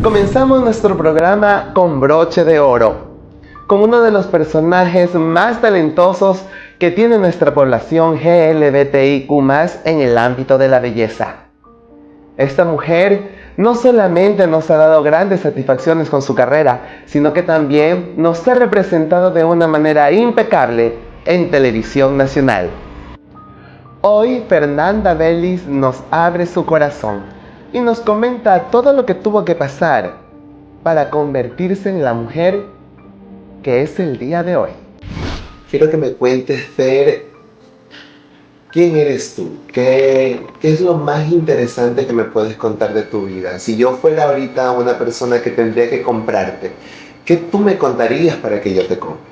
Comenzamos nuestro programa con broche de oro, con uno de los personajes más talentosos que tiene nuestra población LGBTIQ+ en el ámbito de la belleza. Esta mujer no solamente nos ha dado grandes satisfacciones con su carrera, sino que también nos ha representado de una manera impecable en televisión nacional. Hoy Fernanda Bellis nos abre su corazón y nos comenta todo lo que tuvo que pasar para convertirse en la mujer que es el día de hoy. Quiero que me cuentes, Fer, ¿quién eres tú? ¿Qué es lo más interesante que me puedes contar de tu vida? Si yo fuera ahorita una persona que tendría que comprarte, ¿qué tú me contarías para que yo te compre?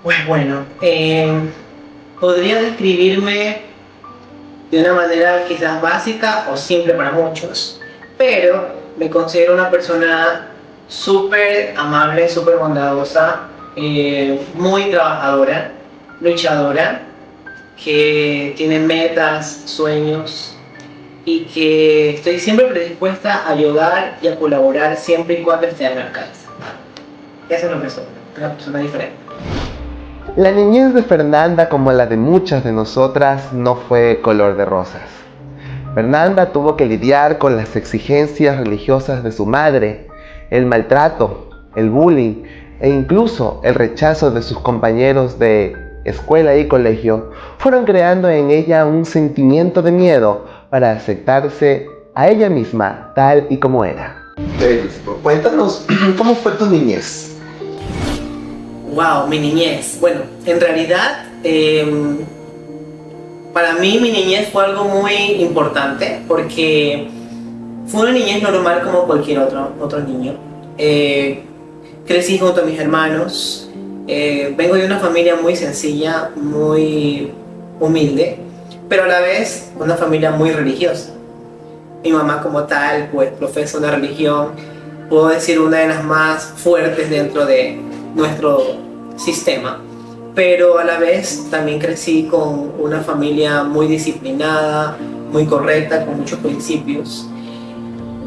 Pues bueno, podría describirme de una manera quizás básica o simple para muchos, pero me considero una persona súper amable, súper bondadosa, muy trabajadora, luchadora, que tiene metas, sueños y que estoy siempre predispuesta a ayudar y a colaborar siempre y cuando esté a mi alcance. Eso es lo que soy, una persona diferente. La niñez de Fernanda, como la de muchas de nosotras, no fue color de rosas. Fernanda tuvo que lidiar con las exigencias religiosas de su madre, el maltrato, el bullying e incluso el rechazo de sus compañeros de escuela y colegio fueron creando en ella un sentimiento de miedo para aceptarse a ella misma tal y como era. Cuéntanos, ¿cómo fue tu niñez? Wow, mi niñez. Bueno, en realidad, para mí mi niñez fue algo muy importante porque fue una niñez normal como cualquier otro niño. Crecí junto a mis hermanos. Vengo de una familia muy sencilla, muy humilde, pero a la vez una familia muy religiosa. Mi mamá como tal, pues profesa una religión, puedo decir una de las más fuertes dentro de nuestro sistema, pero a la vez también crecí con una familia muy disciplinada, muy correcta, con muchos principios.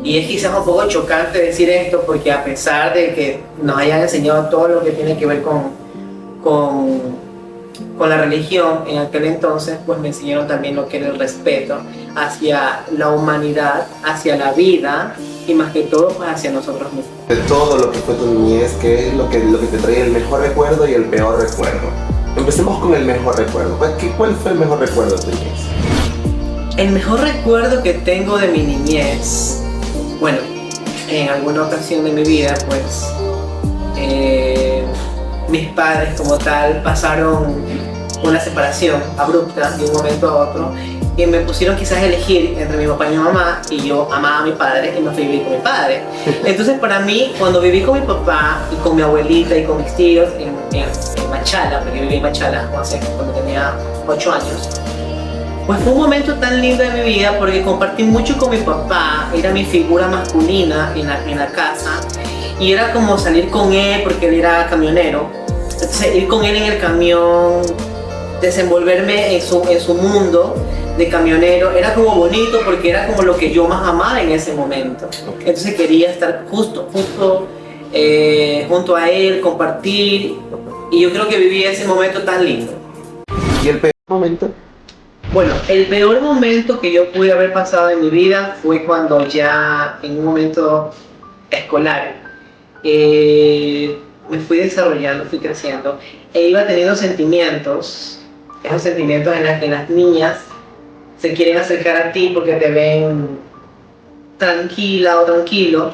Y es quizás un poco chocante decir esto porque a pesar de que nos hayan enseñado todo lo que tiene que ver con la religión en aquel entonces, pues me enseñaron también lo que era el respeto hacia la humanidad, hacia la vida y más que todo pues hacia nosotros mismos. De todo lo que fue tu niñez, ¿qué es lo que te trae el mejor recuerdo y el peor recuerdo? Empecemos con el mejor recuerdo. ¿Cuál fue el mejor recuerdo de tu niñez? El mejor recuerdo que tengo de mi niñez, bueno, en alguna ocasión de mi vida, pues mis padres como tal pasaron una separación abrupta de un momento a otro y me pusieron quizás a elegir entre mi papá y mi mamá y yo amaba a mi padre y me fui a vivir con mi padre. Entonces para mí, cuando viví con mi papá y con mi abuelita y con mis tíos en Machala, porque yo viví en Machala cuando tenía 8 años, pues fue un momento tan lindo de mi vida porque compartí mucho con mi papá, era mi figura masculina en la casa y era como salir con él porque él era camionero. Entonces ir con él en el camión, desenvolverme en su mundo de camionero, era como bonito porque era como lo que yo más amaba en ese momento. Entonces quería estar justo junto a él, compartir, y yo creo que viví ese momento tan lindo. ¿Y el peor momento? Bueno, el peor momento que yo pude haber pasado en mi vida fue cuando ya en un momento escolar me fui desarrollando, fui creciendo e iba teniendo sentimientos, esos sentimientos en los que las niñas se quieren acercar a ti porque te ven tranquila o tranquilo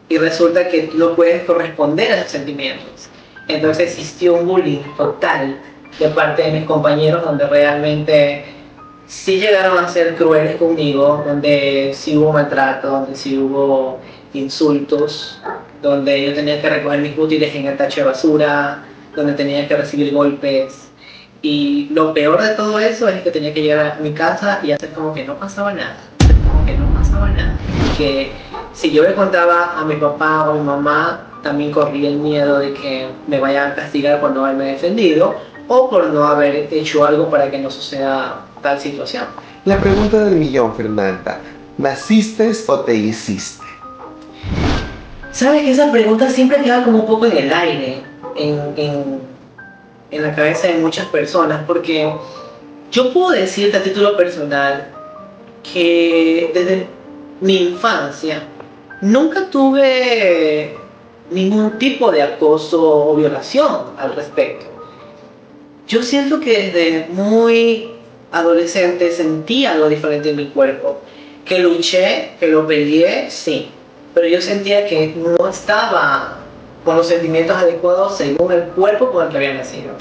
y resulta que no puedes corresponder a esos sentimientos. Entonces existió un bullying total de parte de mis compañeros donde realmente sí llegaron a ser crueles conmigo, donde sí hubo maltrato, donde sí hubo insultos, donde yo tenía que recoger mis útiles en el tacho de basura, donde tenía que recibir golpes. Y lo peor de todo eso es que tenía que llegar a mi casa y hacer como que no pasaba nada, Que si yo le contaba a mi papá o a mi mamá, también corría el miedo de que me vayan a castigar por no haberme defendido o por no haber hecho algo para que no suceda tal situación. La pregunta del millón, Fernanda. ¿Naciste o te hiciste? Sabes que esa pregunta siempre queda como un poco en el aire, en la cabeza de muchas personas, porque yo puedo decirte a título personal que desde mi infancia nunca tuve ningún tipo de acoso o violación al respecto. Yo siento que desde muy adolescente sentí algo diferente en mi cuerpo, que luché, que lo peleé, sí, pero yo sentía que no estaba con los sentimientos adecuados según el cuerpo con el que había nacido,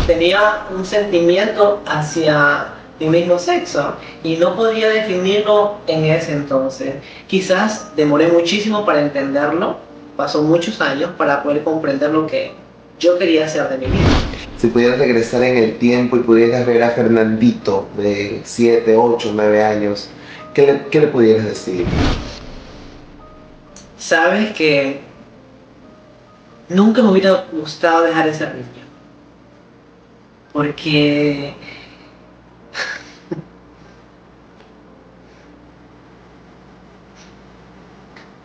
Tenía un sentimiento hacia mi mismo sexo y no podía definirlo en ese entonces. Quizás demoré muchísimo para entenderlo, pasó muchos años para poder comprender lo que yo quería hacer de mi vida. Si pudieras regresar en el tiempo y pudieras ver a Fernandito de 7, 8, 9 años, ¿qué le pudieras decir? Sabes que nunca me hubiera gustado dejar de ser niño. Porque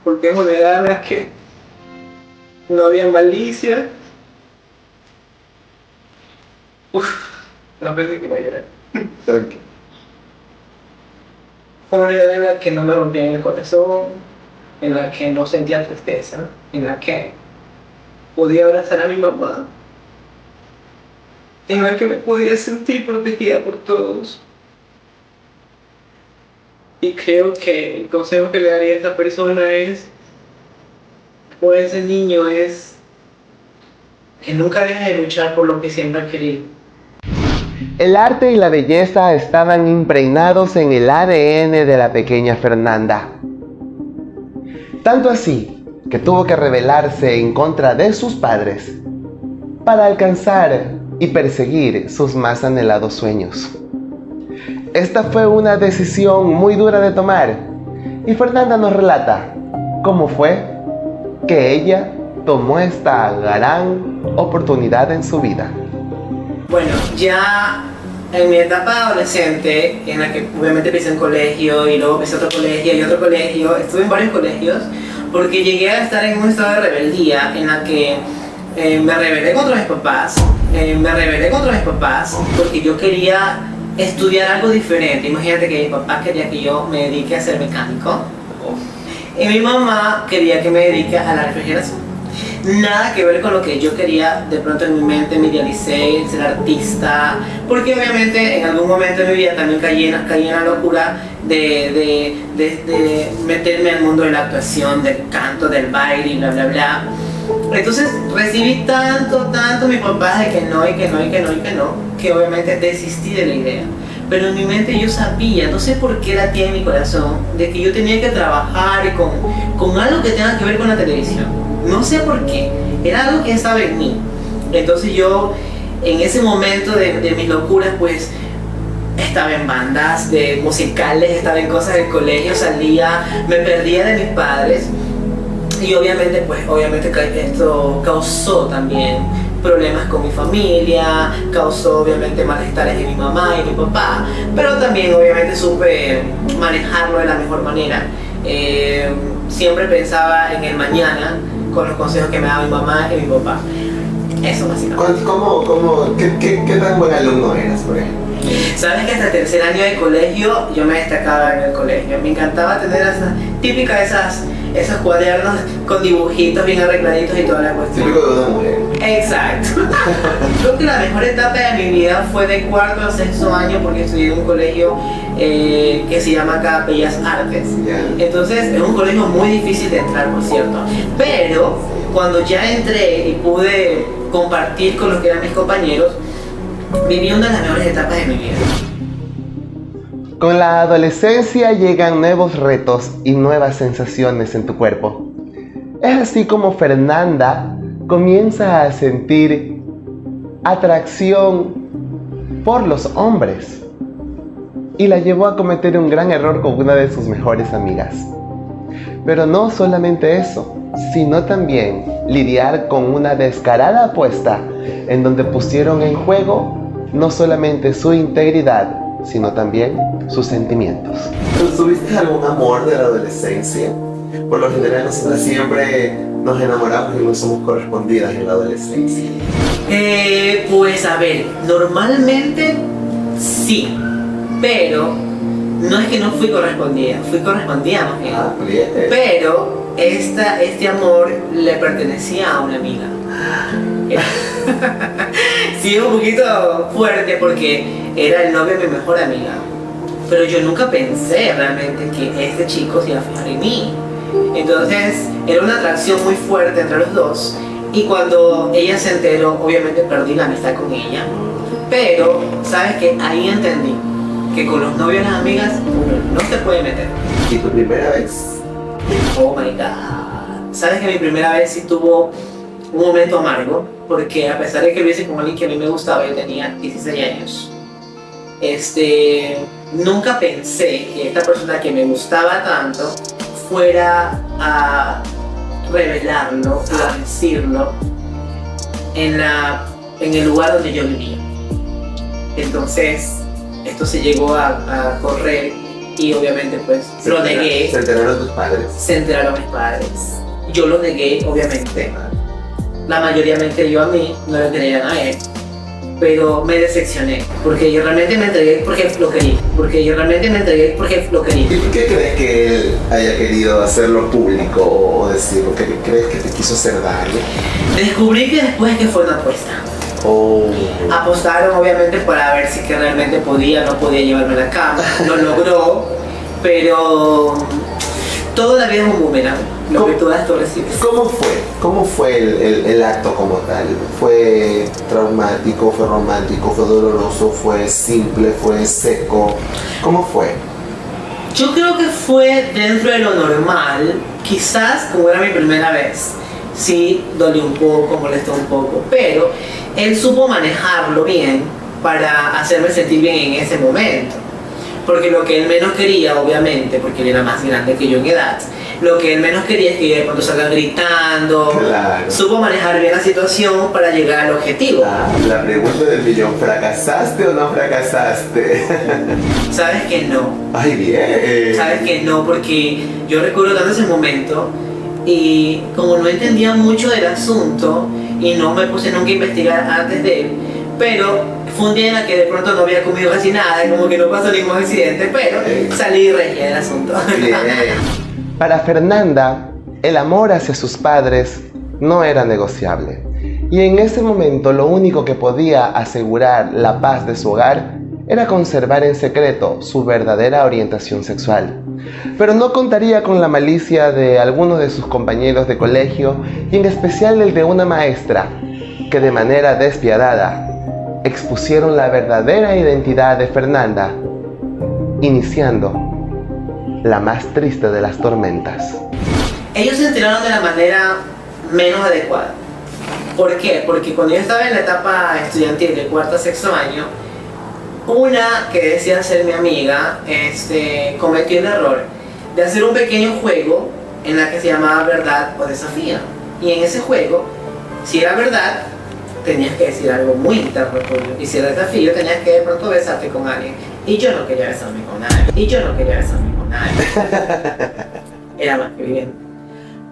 porque es una edad en la que no había malicia. No pensé que iba a llorar. Okay. Fue una edad en la que no me rompían el corazón, en la que no sentía tristeza, en la que podía abrazar a mi mamá, en la que me podía sentir protegida por todos. Y creo que el consejo que le daría a esta persona o a ese niño es que nunca deje de luchar por lo que siempre ha querido. El arte y la belleza estaban impregnados en el ADN de la pequeña Fernanda. Tanto así que tuvo que rebelarse en contra de sus padres para alcanzar y perseguir sus más anhelados sueños. Esta fue una decisión muy dura de tomar y Fernanda nos relata cómo fue que ella tomó esta gran oportunidad en su vida. Bueno, ya en mi etapa adolescente, en la que obviamente empecé en colegio y luego empecé otro colegio y otro colegio, estuve en varios colegios porque llegué a estar en un estado de rebeldía en la que me rebelé contra mis papás, porque yo quería estudiar algo diferente. Imagínate que mi papá quería que yo me dedique a ser mecánico y mi mamá quería que me dedique a la refrigeración. Nada que ver con lo que yo quería. De pronto en mi mente me idealicé ser artista, porque obviamente en algún momento de mi vida también caí en la locura de meterme al mundo de la actuación, del canto, del baile y bla bla bla. Entonces recibí tanto mi papá de que no, que obviamente desistí de la idea. Pero en mi mente yo sabía, no sé por qué latía en mi corazón, de que yo tenía que trabajar con algo que tenga que ver con la televisión. No sé por qué, era algo que estaba en mí. Entonces yo, en ese momento de mis locuras, pues estaba en bandas musicales, estaba en cosas del colegio, salía, me perdía de mis padres. Y obviamente esto causó también problemas con mi familia, causó obviamente malestares en mi mamá y mi papá, pero también obviamente supe manejarlo de la mejor manera. Siempre pensaba en el mañana con los consejos que me daba mi mamá y mi papá. Eso básicamente. ¿Qué tan buen alumno eras, por ejemplo? Sabes que hasta el tercer año de colegio yo me destacaba en el colegio. Me encantaba tener esos cuadernos con dibujitos bien arregladitos y toda la cuestión. Típico de una mujer. Exacto. Creo que la mejor etapa de mi vida fue de cuarto a sexto año, porque estudié en un colegio que se llama acá Bellas Artes. Yeah. Entonces es un colegio muy difícil de entrar, por cierto. Pero cuando ya entré y pude compartir con los que eran mis compañeros, viví una de las mejores etapas de mi vida. Con la adolescencia llegan nuevos retos y nuevas sensaciones en tu cuerpo. Es así como Fernanda comienza a sentir atracción por los hombres y la llevó a cometer un gran error con una de sus mejores amigas. Pero no solamente eso, sino también lidiar con una descarada apuesta en donde pusieron en juego no solamente su integridad, sino también sus sentimientos. ¿Tuviste algún amor de la adolescencia? Por lo general nosotros siempre nos enamoramos y no somos correspondidas en la adolescencia. Pues a ver, normalmente sí, pero no es que no fui correspondida más bien. Ah, bien. Pero este amor le pertenecía a una amiga. Sí, es un poquito fuerte porque era el novio de mi mejor amiga. Pero yo nunca pensé realmente que este chico se iba a fijar en mí. Entonces era una atracción muy fuerte entre los dos. Y cuando ella se enteró, obviamente perdí la amistad con ella. Pero, ¿sabes qué? Ahí entendí que con los novios y las amigas uno no se puede meter. ¿Y tu primera vez? Oh my god. ¿Sabes que mi primera vez sí tuvo un momento amargo? Porque a pesar de que lo hice con alguien que a mí me gustaba, yo tenía 16 años. Nunca pensé que esta persona que me gustaba tanto fuera a revelarlo y a decirlo en el lugar donde yo vivía. Entonces, esto se llegó a correr y obviamente pues lo negué. ¿Se enteraron tus padres? Se enteraron mis padres. Yo lo negué, obviamente. La mayoría me creyó a mí, no le creían a él. Pero me decepcioné, porque yo realmente me entregué porque lo quería. ¿Y por qué crees que él haya querido hacerlo público o decirlo? ¿Qué crees que te quiso hacer daño? Descubrí que después que fue una apuesta. Oh. Apostaron obviamente para ver si que realmente podía o no podía llevarme a la cama. Lo logró, pero toda la vida es un boomerang. Lo que tú das, tú recibes. ¿Cómo fue el acto como tal? ¿Fue traumático, fue romántico, fue doloroso, fue simple, fue seco? ¿Cómo fue? Yo creo que fue dentro de lo normal. Quizás como era mi primera vez, sí dolió un poco, molestó un poco, pero él supo manejarlo bien para hacerme sentir bien en ese momento. Porque lo que él menos quería, obviamente, porque él era más grande que yo en edad, lo que él menos quería es que yo de pronto salga gritando. Claro. Supo manejar bien la situación para llegar al objetivo. La pregunta del millón, ¿fracasaste o no fracasaste? Sabes que no. Ay, bien. Sabes que no, porque yo recuerdo tanto ese momento y como no entendía mucho del asunto y no me puse nunca a investigar antes de él, pero fue un día en el que de pronto no había comido casi nada y como que no pasó ningún accidente, pero salí regia del asunto. Bien. Para Fernanda, el amor hacia sus padres no era negociable. Y en ese momento lo único que podía asegurar la paz de su hogar era conservar en secreto su verdadera orientación sexual. Pero no contaría con la malicia de algunos de sus compañeros de colegio y en especial el de una maestra que de manera despiadada expusieron la verdadera identidad de Fernanda, iniciando la más triste de las tormentas. Ellos se enteraron de la manera menos adecuada. ¿Por qué? Porque cuando yo estaba en la etapa estudiantil de cuarto a sexto año, una que decía ser mi amiga cometió el error de hacer un pequeño juego en la que se llamaba verdad o desafío. Y en ese juego, si era verdad, tenías que decir algo muy interno tuyo. Y si era desafío, tenías que de pronto besarte con alguien. Y yo no quería besarme con nadie. Era más que evidente.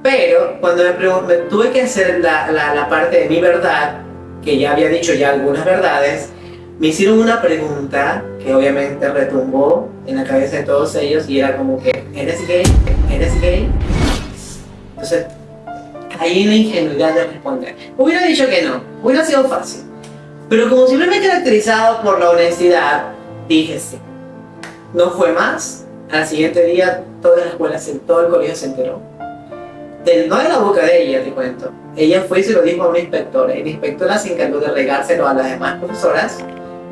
Pero cuando me tuve que hacer la parte de mi verdad, que ya había dicho ya algunas verdades, me hicieron una pregunta que obviamente retumbó en la cabeza de todos ellos y era como que, ¿eres gay? ¿Eres gay? Entonces, caí en la ingenuidad de responder. Hubiera dicho que no, hubiera sido fácil. Pero como siempre me he caracterizado por la honestidad, dije sí. No fue más. Al siguiente día, toda la escuela, todo el colegio se enteró. No de la boca de ella, te cuento. Ella fue y se lo dijo a una inspectora. Y la inspectora se encargó de regárselo a las demás profesoras.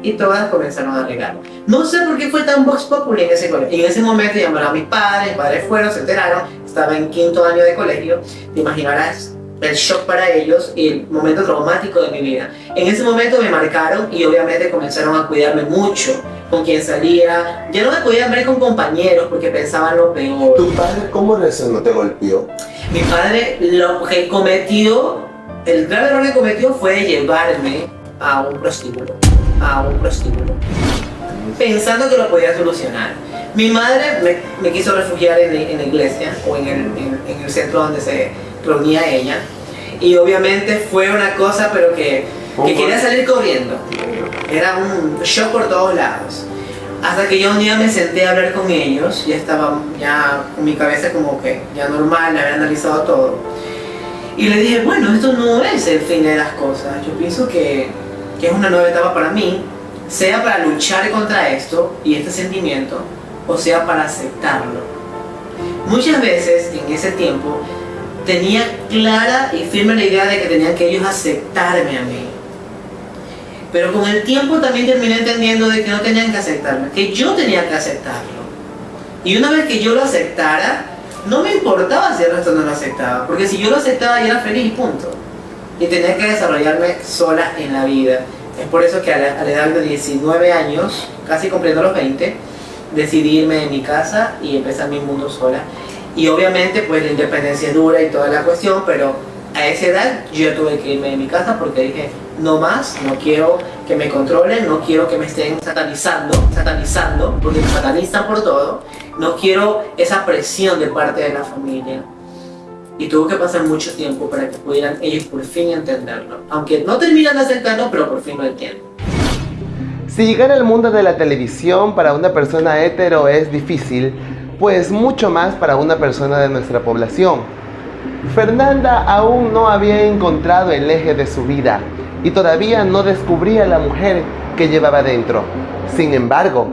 Y todas comenzaron a regarlo. No sé por qué fue tan vox populi en ese colegio. Y en ese momento llamaron a mis padres fueron, se enteraron. Estaba en quinto año de colegio. Te imaginarás el shock para ellos y el momento traumático de mi vida. En ese momento me marcaron y obviamente comenzaron a cuidarme mucho. Con quien salía, ya no me podían ver con compañeros porque pensaban lo peor. ¿Tu padre cómo reaccionó? ¿Te golpeó? Mi padre lo que cometió, el grave error que cometió fue llevarme a un prostíbulo. pensando que lo podía solucionar. Mi madre me quiso refugiar en la iglesia o en el centro donde se reunía ella. Y obviamente fue una cosa, pero que quería salir corriendo. Era un shock por todos lados. Hasta que yo un día me senté a hablar con ellos, ya estaba con mi cabeza como que ya normal, había analizado todo. Y le dije, bueno, esto no es el fin de las cosas. Yo pienso que es una nueva etapa para mí, sea para luchar contra esto y este sentimiento, o sea para aceptarlo. Muchas veces en ese tiempo tenía clara y firme la idea de que tenían que ellos aceptarme a mí. Pero con el tiempo también terminé entendiendo de que no tenían que aceptarme, que yo tenía que aceptarlo. Y una vez que yo lo aceptara, no me importaba si el resto no lo aceptaba, porque si yo lo aceptaba yo era feliz y punto. Y tenía que desarrollarme sola en la vida. Es por eso que a la edad de 19 años, casi cumpliendo los 20, decidí irme de mi casa y empezar mi mundo sola. Y obviamente pues la independencia es dura y toda la cuestión, pero a esa edad yo tuve que irme de mi casa porque dije, no más, no quiero que me controlen, no quiero que me estén satanizando, porque me satanizan por todo, no quiero esa presión de parte de la familia. Y tuvo que pasar mucho tiempo para que pudieran ellos por fin entenderlo, aunque no terminan de aceptarlo, pero por fin lo entienden. Si llegar al mundo de la televisión para una persona hetero es difícil, pues mucho más para una persona de nuestra población. Fernanda aún no había encontrado el eje de su vida y todavía no descubría la mujer que llevaba dentro. Sin embargo,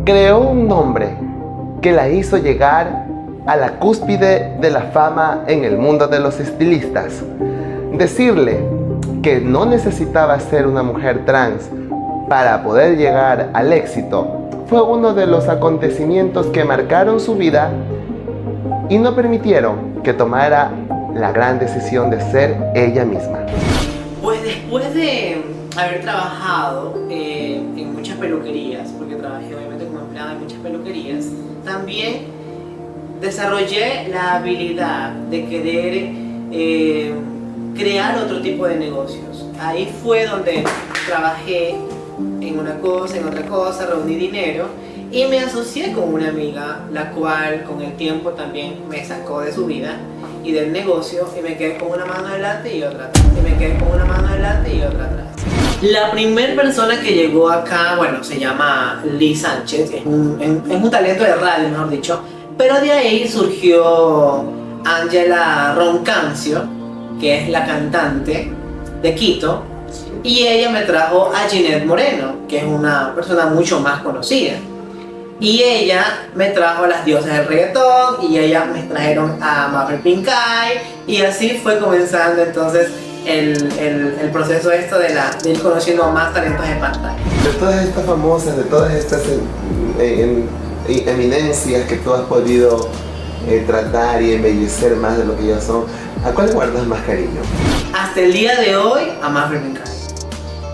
creó un nombre que la hizo llegar a la cúspide de la fama en el mundo de los estilistas. Decirle que no necesitaba ser una mujer trans para poder llegar al éxito fue uno de los acontecimientos que marcaron su vida y no permitieron que tomara la gran decisión de ser ella misma. Pues después de haber trabajado en muchas peluquerías, porque trabajé obviamente como empleada en muchas peluquerías, también desarrollé la habilidad de querer crear otro tipo de negocios. Ahí fue donde trabajé en una cosa, en otra cosa, reuní dinero y me asocié con una amiga, la cual con el tiempo también me sacó de su vida y del negocio y me quedé con una mano adelante y otra atrás. La primera persona que llegó acá, bueno, se llama Lee Sánchez, es un talento de radio, mejor dicho, pero de ahí surgió Ángela Roncancio, que es la cantante de Quito, y ella me trajo a Ginette Moreno, que es una persona mucho más conocida. Y ella me trajo a las diosas del reggaetón, y ella me trajeron a Maffer Pincay, y así fue comenzando entonces el proceso esto de ir conociendo más talentos de pantalla. De todas estas famosas, de todas estas eminencias que tú has podido tratar y embellecer más de lo que ellos son, ¿a cuál le guardas más cariño? Hasta el día de hoy, a Maffer Pincay.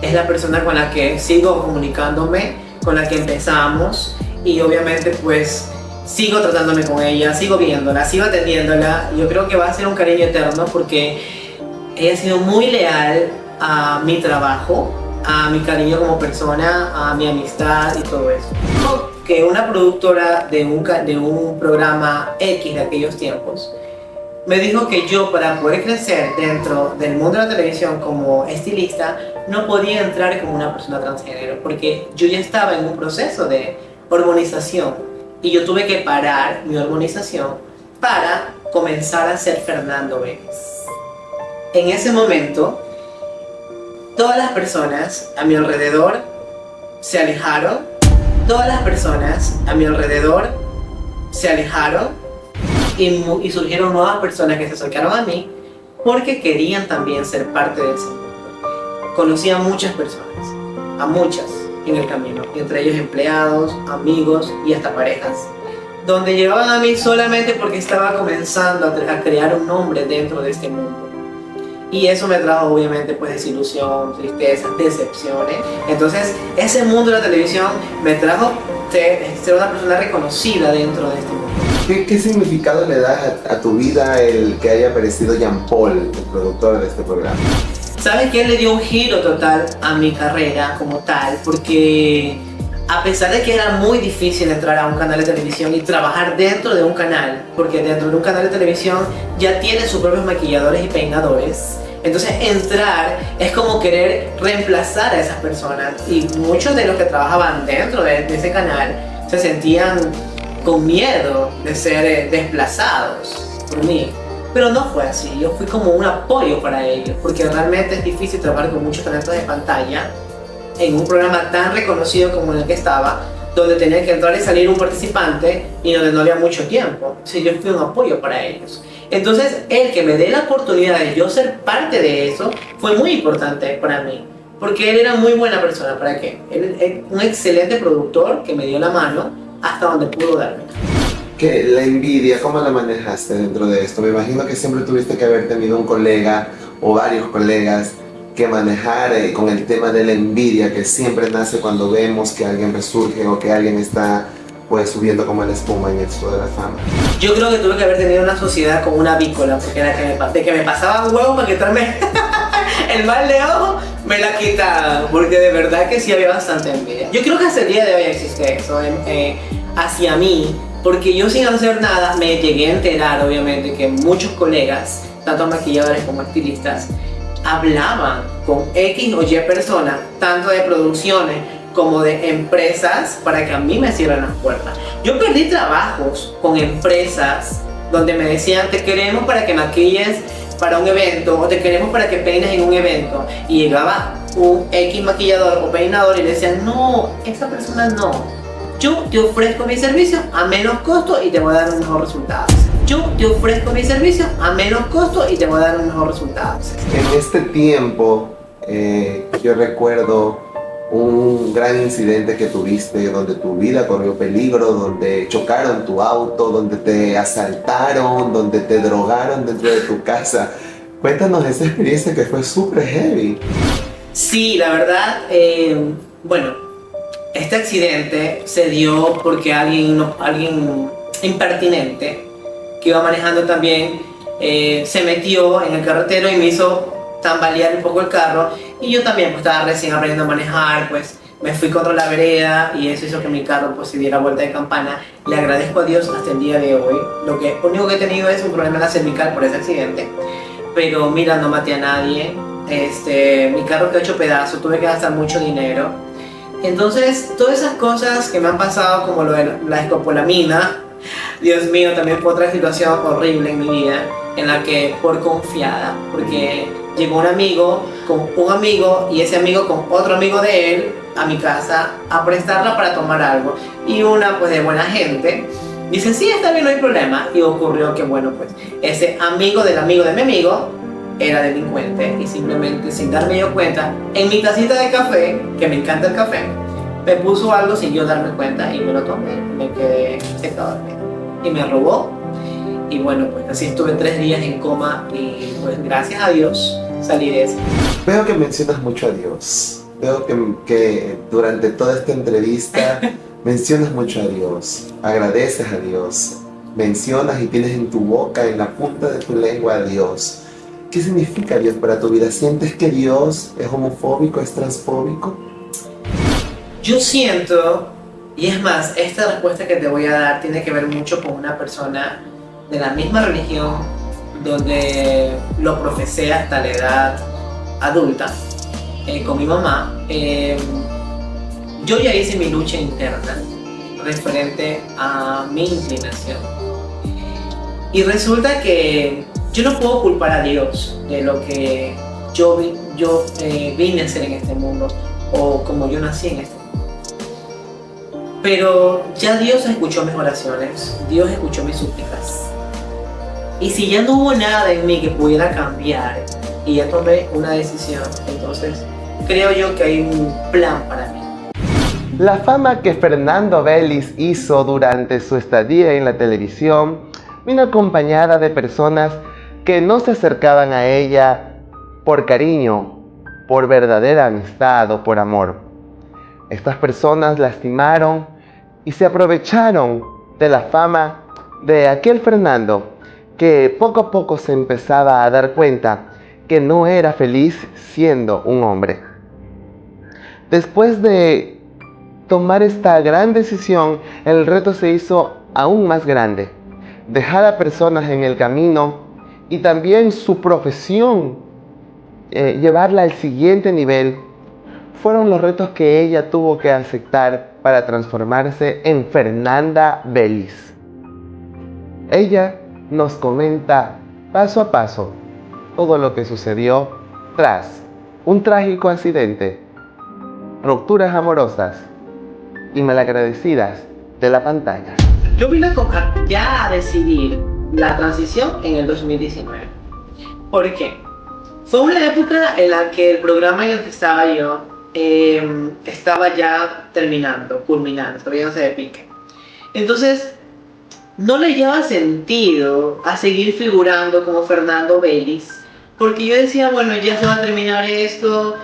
Es la persona con la que sigo comunicándome, con la que empezamos, y obviamente pues sigo tratándome con ella, sigo viéndola, sigo atendiéndola. Yo creo que va a ser un cariño eterno porque ella ha sido muy leal a mi trabajo, a mi cariño como persona, a mi amistad y todo eso. Que una productora de un programa X de aquellos tiempos me dijo que yo, para poder crecer dentro del mundo de la televisión como estilista, no podía entrar como una persona transgénero porque yo ya estaba en un proceso de hormonización y yo tuve que parar mi hormonización para comenzar a ser Fernando Vélez. En ese momento, todas las personas a mi alrededor se alejaron, y surgieron nuevas personas que se acercaron a mí porque querían también ser parte de ese mundo. Conocí a muchas personas, a muchas en el camino, entre ellos empleados, amigos y hasta parejas, donde llegaban a mí solamente porque estaba comenzando a crear un nombre dentro de este mundo. Y eso me trajo obviamente pues desilusión, tristeza, decepciones. Entonces ese mundo de la televisión me trajo ser una persona reconocida dentro de este mundo. ¿Qué significado le das a tu vida el que haya aparecido Jean Paul, el productor de este programa? ¿Sabes que él le dio un giro total a mi carrera como tal? Porque A pesar de que era muy difícil entrar a un canal de televisión y trabajar dentro de un canal, porque dentro de un canal de televisión ya tiene sus propios maquilladores y peinadores, entonces entrar es como querer reemplazar a esas personas, y muchos de los que trabajaban dentro de ese canal se sentían con miedo de ser desplazados por mí. Pero no fue así, yo fui como un apoyo para ellos, porque realmente es difícil trabajar con muchos talentos de pantalla en un programa tan reconocido como el que estaba, donde tenía que entrar y salir un participante y donde no había mucho tiempo. Entonces yo fui un apoyo para ellos. Entonces el que me dé la oportunidad de yo ser parte de eso fue muy importante para mí, porque él era muy buena persona. ¿Para qué? Él es un excelente productor que me dio la mano hasta donde pudo darme. ¿Qué? La envidia, ¿cómo la manejaste dentro de esto? Me imagino que siempre tuviste que haber tenido un colega o varios colegas que manejar con el tema de la envidia que siempre nace cuando vemos que alguien resurge o que alguien está pues subiendo como la espuma en esto de la fama. Yo creo que tuve que haber tenido una sociedad como una avícola, porque era de que me pasaban huevos para quitarme el mal de ojo, me la quitaban, porque de verdad que sí había bastante envidia. Yo creo que hasta el día de hoy existe eso hacia mí, porque yo sin hacer nada me llegué a enterar, obviamente, que muchos colegas, tanto maquilladores como estilistas, hablaban con X o Y personas, tanto de producciones como de empresas, para que a mí me cierren las puertas. Yo perdí trabajos con empresas donde me decían: te queremos para que maquilles para un evento, o te queremos para que peines en un evento, y llegaba un X maquillador o peinador y le decían: no, esa persona no, yo te ofrezco mi servicio a menos costo y te voy a dar un mejor resultado. Yo te ofrezco mi servicio a menos costo y te voy a dar un mejor resultado. En este tiempo, yo recuerdo un gran incidente que tuviste donde tu vida corrió peligro, donde chocaron tu auto, donde te asaltaron, donde te drogaron dentro de tu casa. Cuéntanos esa experiencia que fue súper heavy. Sí, la verdad, bueno, este accidente se dio porque alguien impertinente que iba manejando también se metió en el carretero y me hizo tambalear un poco el carro, y yo también pues estaba recién aprendiendo a manejar, pues me fui contra la vereda y eso hizo que mi carro pues se diera vuelta de campana. Le agradezco a Dios hasta el día de hoy. Lo único que he tenido es un problema en la cervical por ese accidente, pero mira, no maté a nadie. Mi carro quedó hecho pedazo, tuve que gastar mucho dinero. Entonces todas esas cosas que me han pasado, como lo de la escopolamina, Dios mío, también fue otra situación horrible en mi vida, en la que por confiada, porque llegó un amigo con un amigo y ese amigo con otro amigo de él a mi casa a prestarla para tomar algo, y una pues de buena gente dice: sí, está bien, no hay problema. Y ocurrió que bueno, pues ese amigo del amigo de mi amigo era delincuente, y simplemente sin darme yo cuenta, en mi tacita de café, que me encanta el café, me puso algo sin yo darme cuenta y me lo tomé, me quedé secado y me robó. Y bueno, pues así estuve 3 días en coma, y pues gracias a Dios salí de eso. Veo que mencionas mucho a Dios. Veo que durante toda esta entrevista mencionas mucho a Dios. Agradeces a Dios. Mencionas y tienes en tu boca, en la punta de tu lengua, a Dios. ¿Qué significa Dios para tu vida? ¿Sientes que Dios es homofóbico, es transfóbico? Yo siento, y es más, esta respuesta que te voy a dar tiene que ver mucho con una persona de la misma religión, donde lo profesé hasta la edad adulta, con mi mamá. Yo ya hice mi lucha interna referente a mi inclinación, y resulta que yo no puedo culpar a Dios de lo que yo vine a hacer en este mundo, o como yo nací en este mundo. Pero ya Dios escuchó mis oraciones, Dios escuchó mis súplicas. Y si ya no hubo nada en mí que pudiera cambiar, y ya tomé una decisión, entonces creo yo que hay un plan para mí. La fama que Fernando Vélez hizo durante su estadía en la televisión vino acompañada de personas que no se acercaban a ella por cariño, por verdadera amistad o por amor. Estas personas lastimaron y se aprovecharon de la fama de aquel Fernando, que poco a poco se empezaba a dar cuenta que no era feliz siendo un hombre. Después de tomar esta gran decisión, el reto se hizo aún más grande. Dejar a personas en el camino y también su profesión, llevarla al siguiente nivel, fueron los retos que ella tuvo que aceptar para transformarse en Fernanda Belis. Ella nos comenta paso a paso todo lo que sucedió tras un trágico accidente, rupturas amorosas y malagradecidas de la pantalla. Yo vine ya a decidir la transición en el 2019. ¿Por qué? Fue una época en la que el programa en el que estaba yo estaba ya terminando, culminando, todavía no se de pique. Entonces, no le llevaba sentido a seguir figurando como Fernando Belis, porque yo decía, bueno, ya se va a terminar esto,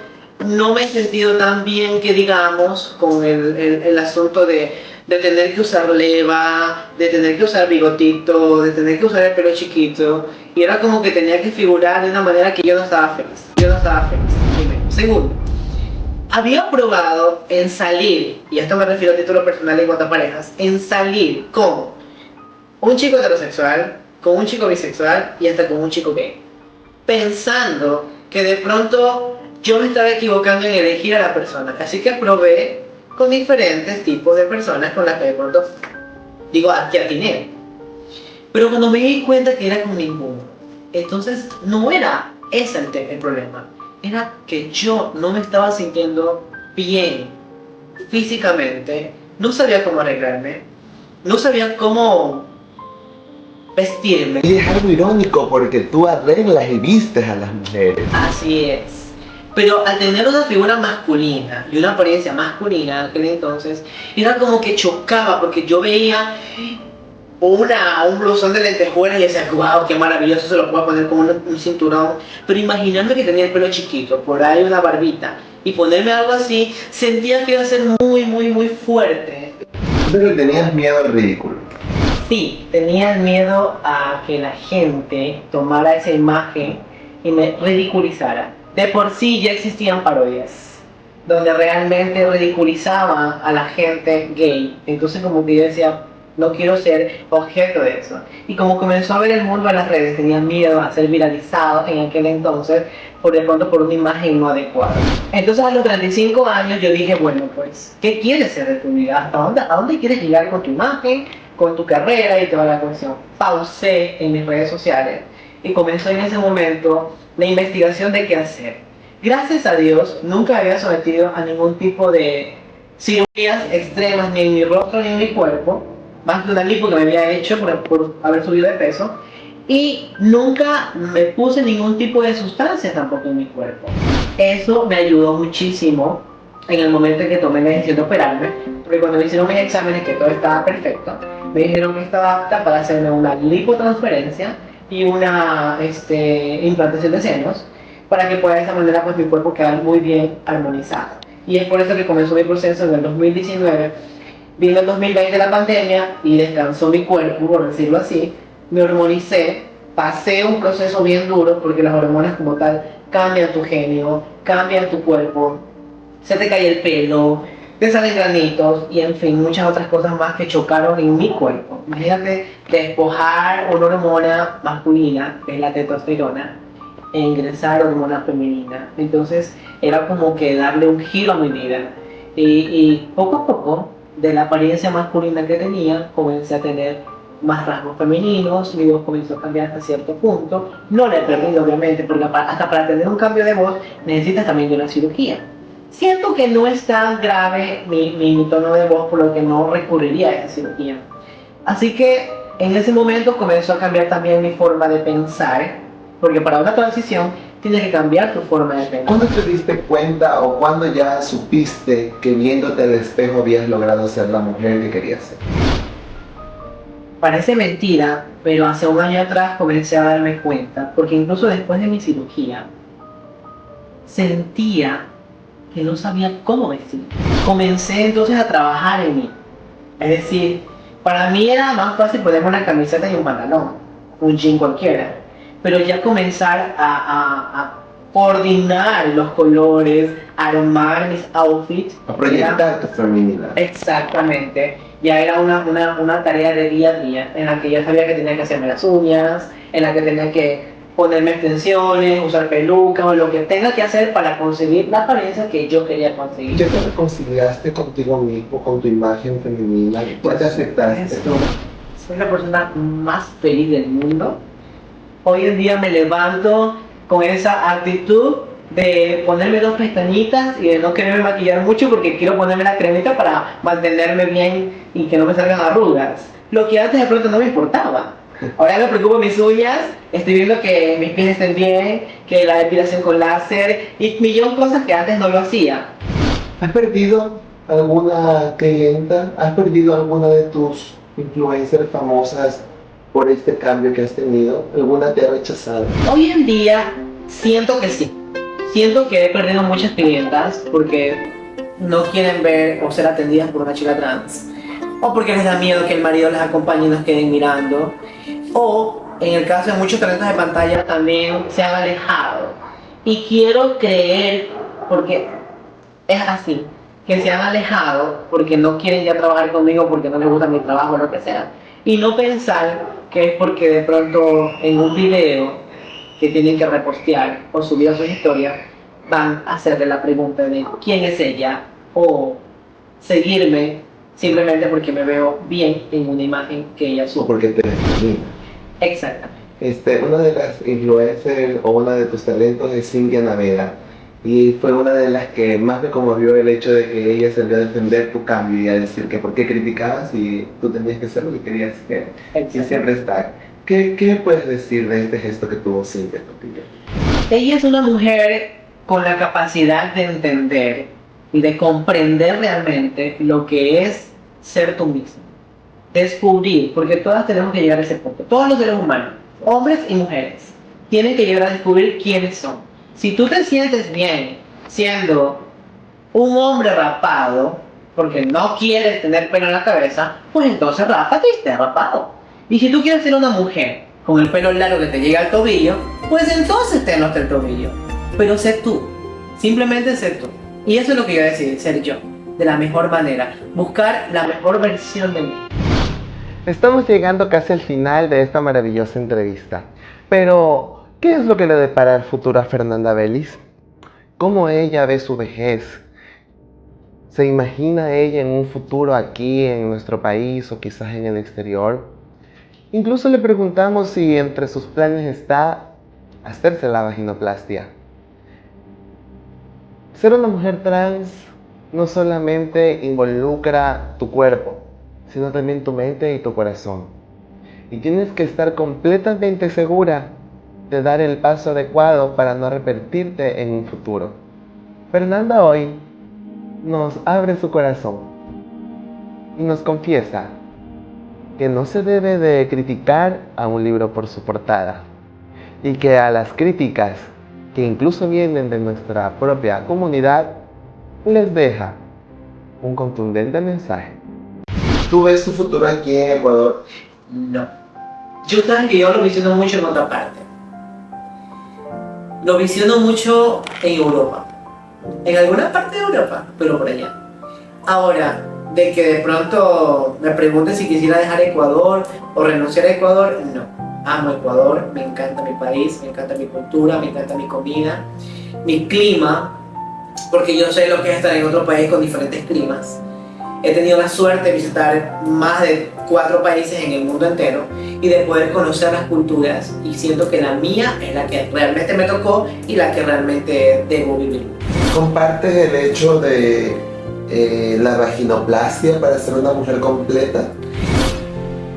no me he sentido tan bien que digamos con el asunto de tener que usar leva, de tener que usar bigotito, de tener que usar el pelo chiquito, y era como que tenía que figurar de una manera que yo no estaba feliz, primero. Segundo, había probado en salir, y a esto me refiero a título personal en cuanto a parejas, en salir con un chico heterosexual, con un chico bisexual y hasta con un chico gay, pensando que de pronto yo me estaba equivocando en elegir a la persona, así que probé con diferentes tipos de personas con las que de pronto digo, aquí atiné. Pero cuando me di cuenta que era con ninguno, entonces no era ese el problema, era que yo no me estaba sintiendo bien físicamente, no sabía cómo arreglarme, no sabía cómo vestirme. Y es algo irónico porque tú arreglas y vistes a las mujeres. Así es. Pero al tener una figura masculina y una apariencia masculina en aquel entonces, era como que chocaba porque yo veía un blusón de lentejuelas y decía, wow, qué maravilloso, se lo puedo poner como un cinturón. Pero imaginando que tenía el pelo chiquito, por ahí una barbita, y ponerme algo así, sentía que iba a ser muy fuerte. Pero tenías miedo al ridículo. Sí, tenía miedo a que la gente tomara esa imagen y me ridiculizara. De por sí ya existían parodias, donde realmente ridiculizaban a la gente gay. Entonces como que yo decía, no quiero ser objeto de eso. Y como comenzó a ver el mundo en las redes, tenía miedo a ser viralizado en aquel entonces, por de pronto por una imagen no adecuada. Entonces a los 35 años yo dije, bueno pues, ¿qué quieres ser de tu vida? ¿A dónde quieres llegar con tu imagen, con tu carrera y toda la cuestión? Pausé en mis redes sociales y comenzó en ese momento la investigación de qué hacer. Gracias a Dios, nunca había sometido a ningún tipo de cirugías extremas ni en mi rostro ni en mi cuerpo, más de una lipo que me había hecho por haber subido de peso, y nunca me puse ningún tipo de sustancia tampoco en mi cuerpo. Eso me ayudó muchísimo en el momento en que tomé la decisión de operarme, porque cuando me hicieron mis exámenes que todo estaba perfecto, me dijeron que estaba apta para hacerme una lipotransferencia y una implantación de senos, para que pueda de esa manera pues mi cuerpo quedar muy bien armonizado. Y es por eso que comenzó mi proceso en el 2019. Vino el 2020 la pandemia y descansó mi cuerpo, por decirlo así, me hormonicé, pasé un proceso bien duro porque las hormonas como tal cambian tu genio, cambian tu cuerpo, se te cae el pelo, te salen granitos y en fin, muchas otras cosas más que chocaron en mi cuerpo. Imagínate despojar una hormona masculina, que es la testosterona, e ingresar hormona femenina. Entonces era como que darle un giro a mi vida. Y poco a poco, de la apariencia masculina que tenía, comencé a tener más rasgos femeninos, mi voz comenzó a cambiar hasta cierto punto. No la he perdido obviamente, porque hasta para tener un cambio de voz necesitas también de una cirugía. Siento que no es tan grave mi tono de voz, por lo que no recurriría a esa cirugía. Así que en ese momento comenzó a cambiar también mi forma de pensar, porque para una transición tienes que cambiar tu forma de pensar. ¿Cuándo te diste cuenta o cuándo ya supiste que viéndote al espejo habías logrado ser la mujer que querías ser? Parece mentira, pero hace un año atrás comencé a darme cuenta, porque incluso después de mi cirugía, sentía que no sabía cómo vestir. Comencé entonces a trabajar en mí. Es decir, para mí era más fácil ponerme una camiseta y un pantalón, un jean cualquiera. Pero ya comenzar a coordinar los colores, armar mis outfits. A proyectar tu feminidad. Exactamente. Ya era una tarea de día a día en la que ya sabía que tenía que hacerme las uñas, en la que tenía que ponerme extensiones, usar peluca o lo que tenga que hacer para conseguir la apariencia que yo quería conseguir. ¿Ya te reconciliaste contigo mismo, con tu imagen femenina? ¿Ya te aceptaste? Soy la persona más feliz del mundo. Hoy en día me levanto con esa actitud de ponerme 2 pestañitas y de no quererme maquillar mucho porque quiero ponerme la cremita para mantenerme bien y que no me salgan arrugas. Lo que antes de pronto no me importaba. Ahora me preocupo mis uñas, estoy viendo que mis pies estén bien, que la depilación con láser y millón de cosas que antes no lo hacía. ¿Has perdido alguna clienta? ¿Has perdido alguna de tus influencers famosas por este cambio que has tenido? ¿Alguna te ha rechazado? Hoy en día siento que sí. Siento que he perdido muchas clientas porque no quieren ver o ser atendidas por una chica trans. O porque les da miedo que el marido les acompañe y nos queden mirando. O en el caso de muchos talentos de pantalla también se han alejado. Y quiero creer, porque es así, que se han alejado porque no quieren ya trabajar conmigo, porque no les gusta mi trabajo o lo que sea. Y no pensar que es porque de pronto en un video que tienen que repostear o subir a sus historias van a hacerle la pregunta de quién es ella o seguirme simplemente porque me veo bien en una imagen que ella ¿O sube. porque te discrimina? Exactamente. Una de las influencers o una de tus talentos es Cintia Naveda. Y fue una de las que más me conmovió el hecho de que ella salió a defender tu cambio y a decir que por qué criticabas y tú tenías que ser lo que querías ser. Y siempre estar. ¿Qué puedes decir de este gesto que tuvo Cintia contigo? Ella es una mujer con la capacidad de entender y de comprender realmente lo que es ser tú mismo. Descubrir, porque todas tenemos que llegar a ese punto. Todos los seres humanos, hombres y mujeres, tienen que llegar a descubrir quiénes son. Si tú te sientes bien siendo un hombre rapado, porque no quieres tener pelo en la cabeza, pues entonces rápate y esté rapado. Y si tú quieres ser una mujer con el pelo largo que te llega al tobillo, pues entonces tenlo hasta el tobillo. Pero sé tú, simplemente sé tú. Y eso es lo que yo decidí, ser yo, de la mejor manera, buscar la mejor versión de mí. Estamos llegando casi al final de esta maravillosa entrevista. Pero, ¿qué es lo que le depara el futuro a Fernanda Belis? ¿Cómo ella ve su vejez? ¿Se imagina ella en un futuro aquí en nuestro país o quizás en el exterior? Incluso le preguntamos si entre sus planes está hacerse la vaginoplastia. Ser una mujer trans no solamente involucra tu cuerpo, sino también tu mente y tu corazón. Y tienes que estar completamente segura de dar el paso adecuado para no arrepentirte en un futuro. Fernanda hoy nos abre su corazón y nos confiesa que no se debe de criticar a un libro por su portada y que a las críticas que incluso vienen de nuestra propia comunidad les deja un contundente mensaje. ¿Tú ves tu futuro aquí en Ecuador? No. Yo sabes que yo lo visiono mucho en otra parte. Lo visiono mucho en Europa. En alguna parte de Europa, pero por allá. Ahora, de que de pronto me pregunten si quisiera dejar Ecuador o renunciar a Ecuador, no. Amo Ecuador, me encanta mi país, me encanta mi cultura, me encanta mi comida, mi clima, porque yo sé lo que es estar en otro país con diferentes climas. He tenido la suerte de visitar más de 4 países en el mundo entero y de poder conocer las culturas, y siento que la mía es la que realmente me tocó y la que realmente debo vivir. ¿Compartes el hecho de la vaginoplastia para ser una mujer completa?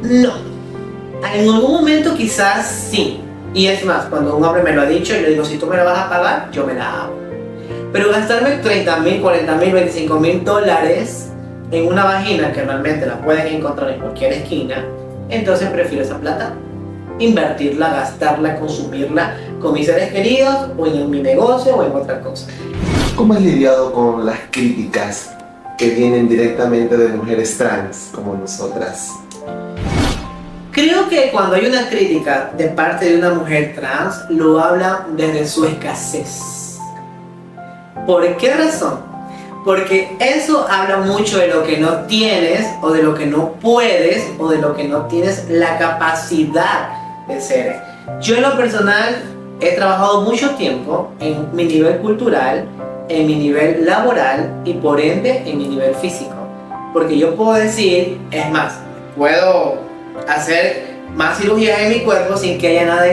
No. En algún momento quizás sí. Y es más, cuando un hombre me lo ha dicho y le digo, si tú me la vas a pagar, yo me la hago. Pero gastarme $30,000, $40,000, $25,000 en una vagina que realmente la pueden encontrar en cualquier esquina, entonces prefiero esa plata invertirla, gastarla, consumirla con mis seres queridos o en mi negocio o en otra cosa. ¿Cómo has lidiado con las críticas que vienen directamente de mujeres trans como nosotras? Creo que cuando hay una crítica de parte de una mujer trans, lo habla desde su escasez. ¿Por qué razón? Porque eso habla mucho de lo que no tienes, o de lo que no puedes, o de lo que no tienes la capacidad de ser. Yo en lo personal he trabajado mucho tiempo en mi nivel cultural, en mi nivel laboral y por ende en mi nivel físico. Porque yo puedo decir, es más, puedo hacer más cirugías en mi cuerpo sin que haya nada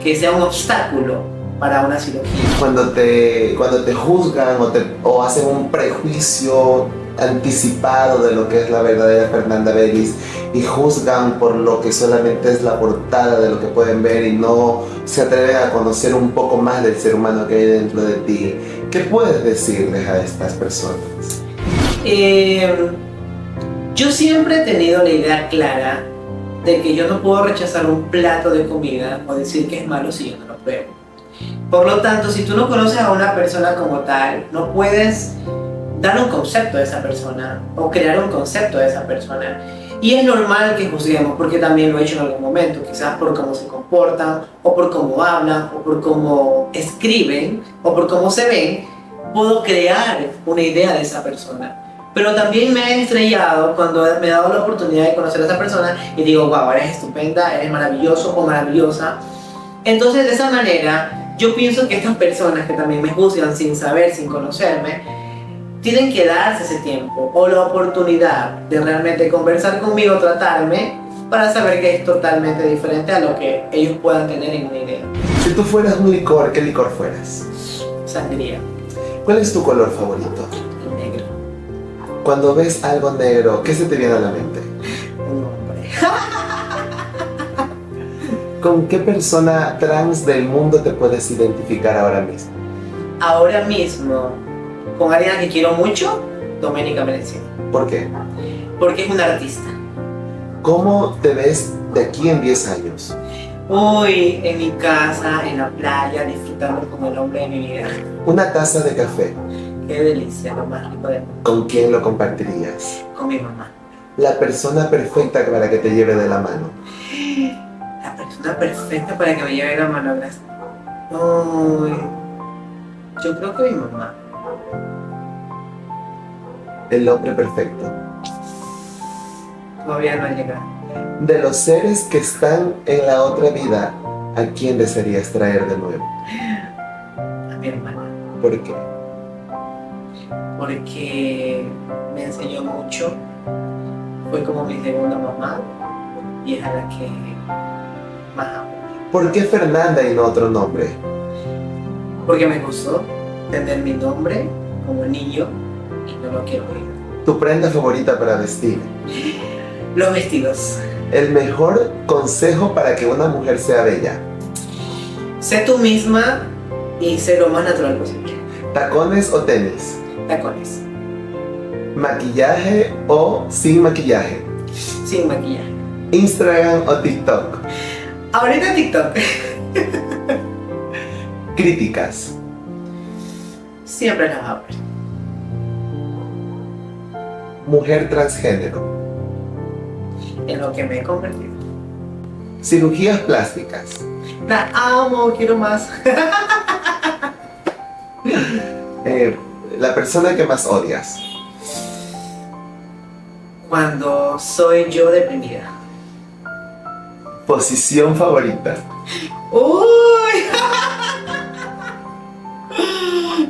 que sea un obstáculo para una cirugía. Cuando te juzgan o hacen un prejuicio anticipado de lo que es la verdadera Fernanda Bellis y juzgan por lo que solamente es la portada de lo que pueden ver y no se atreven a conocer un poco más del ser humano que hay dentro de ti, ¿qué puedes decirles a estas personas? Yo siempre he tenido la idea clara de que yo no puedo rechazar un plato de comida o decir que es malo si yo no lo pruebo. Por lo tanto, si tú no conoces a una persona como tal, no puedes dar un concepto de esa persona o crear un concepto de esa persona. Y es normal que juzguemos, porque también lo he hecho en algún momento, quizás por cómo se comportan, o por cómo hablan, o por cómo escriben, o por cómo se ven, puedo crear una idea de esa persona. Pero también me he estrellado cuando me he dado la oportunidad de conocer a esa persona y digo, wow, eres estupenda, eres maravilloso o maravillosa. Entonces, de esa manera, yo pienso que estas personas que también me juzgan sin saber, sin conocerme, tienen que darse ese tiempo o la oportunidad de realmente conversar conmigo, tratarme, para saber que es totalmente diferente a lo que ellos puedan tener en una idea. Si tú fueras un licor, ¿qué licor fueras? Sangría. ¿Cuál es tu color favorito? El negro. Cuando ves algo negro, ¿qué se te viene a la mente? Un hombre. ¿Con qué persona trans del mundo te puedes identificar ahora mismo? Ahora mismo, con alguien a que quiero mucho, Doménica Merencia. ¿Por qué? Porque es una artista. ¿Cómo te ves de aquí en 10 años? Uy, en mi casa, en la playa, disfrutando con el hombre de mi vida. Una taza de café, Qué delicia, lo más rico del mundo. ¿con quién lo compartirías? Con mi mamá. La persona perfecta para que te lleve de la mano. La persona perfecta para que me lleve la mano, gracias. Uy, yo creo que mi mamá. El hombre perfecto. Todavía no ha llegado. De los seres que están en la otra vida, ¿a quién desearías traer de nuevo? A mi hermana. ¿Por qué? Porque me enseñó mucho. Fue como mi segunda mamá y es a la que más amo. ¿Por qué Fernanda y no otro nombre? Porque me gustó tener mi nombre como niño y no lo quiero olvidar. ¿Tu prenda favorita para vestir? Los vestidos. El mejor consejo para que una mujer sea bella. Sé tú misma y sé lo más natural posible. ¿Tacones o tenis? Tacones. ¿Maquillaje o sin maquillaje? Sin maquillaje. ¿Instagram o TikTok? Ahorita TikTok. ¿Críticas? Siempre las va a ver. ¿Mujer transgénero? En lo que me he convertido. ¿Cirugías plásticas? La amo, quiero más. La persona que más odias. Cuando soy yo deprimida. ¿Posición favorita? ¡Uy!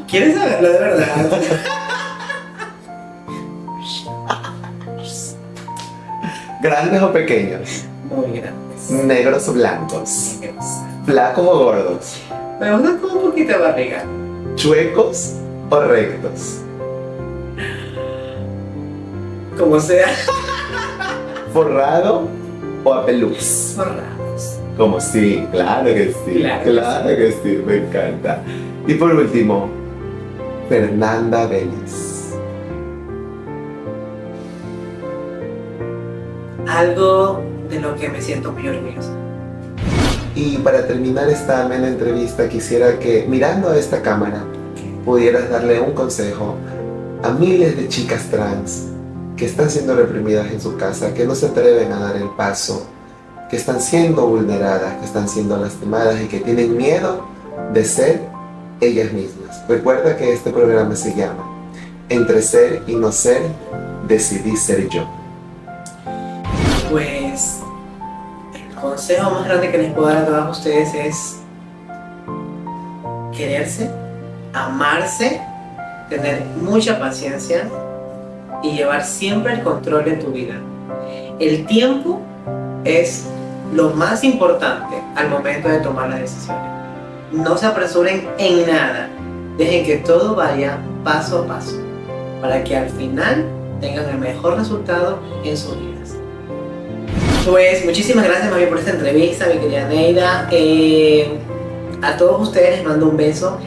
¿Quieres saberlo de verdad? ¿Grandes o pequeños? Muy grandes. ¿Negros o blancos? Negros. ¿Flacos o gordos? Me gusta con un poquito de barriga. ¿Chuecos o rectos? Como sea. ¿Forrado o a pelús? Forrados. Como sí, claro que sí, Claro que sí, me encanta. Y por último, Fernanda Bellis. Algo de lo que me siento muy orgullosa. Y para terminar esta amena entrevista, quisiera que, mirando a esta cámara, pudieras darle un consejo a miles de chicas trans que están siendo reprimidas en su casa, que no se atreven a dar el paso que están siendo vulneradas, que están siendo lastimadas y que tienen miedo de ser ellas mismas. Recuerda que este programa se llama Entre ser y no ser, decidí ser yo. Pues el consejo más grande que les puedo dar a todos ustedes es quererse, amarse, tener mucha paciencia y llevar siempre el control de tu vida. El tiempo es lo más importante al momento de tomar las decisiones. No se apresuren en nada, dejen que todo vaya paso a paso para que al final tengan el mejor resultado en sus vidas. Pues muchísimas gracias mami por esta entrevista, mi querida Neida. A todos ustedes les mando un beso,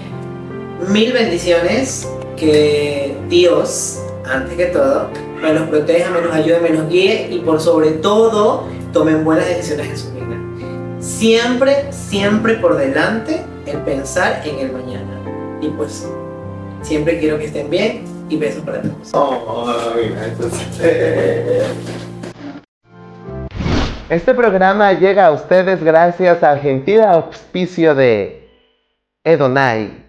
mil bendiciones, que Dios, antes que todo, me los proteja, me los ayude, me los guíe y por sobre todo tomen buenas decisiones en su vida. Siempre, siempre por delante el pensar en el mañana. Y pues siempre quiero que estén bien y besos para todos. Este programa llega a ustedes gracias al gentil auspicio de Edonai,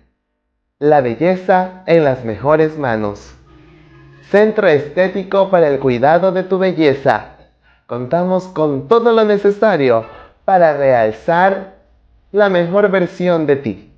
la belleza en las mejores manos. Centro estético para el cuidado de tu belleza. Contamos con todo lo necesario para realzar la mejor versión de ti.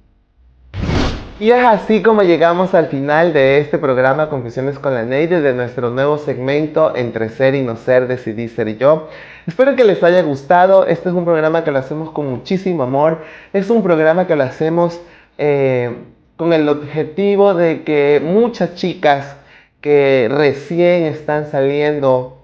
Y es así como llegamos al final de este programa Confesiones con la Neida, de nuestro nuevo segmento Entre ser y no ser, decidí ser yo. Espero que les haya gustado. Este es un programa que lo hacemos con muchísimo amor. Es un programa que lo hacemos con el objetivo de que muchas chicas que recién están saliendo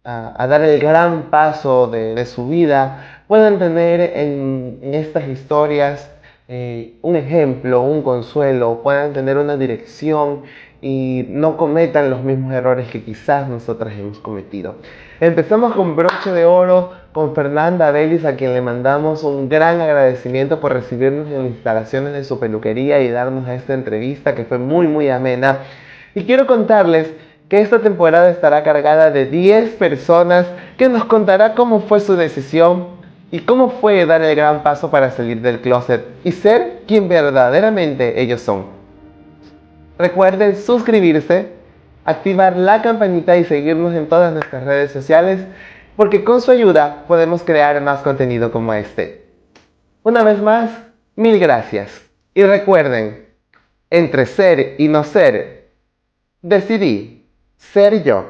a dar el gran paso de su vida puedan tener en estas historias un ejemplo, un consuelo, puedan tener una dirección y no cometan los mismos errores que quizás nosotras hemos cometido. Empezamos con broche de oro con Fernanda Vélez, a quien le mandamos un gran agradecimiento por recibirnos en las instalaciones de su peluquería y darnos esta entrevista que fue muy amena. Y quiero contarles que esta temporada estará cargada de 10 personas que nos contará cómo fue su decisión y cómo fue dar el gran paso para salir del closet y ser quien verdaderamente ellos son. Recuerden suscribirse, activar la campanita y seguirnos en todas nuestras redes sociales, porque con su ayuda podemos crear más contenido como este. Una vez más, mil gracias. Y recuerden, entre ser y no ser, decidí ser yo.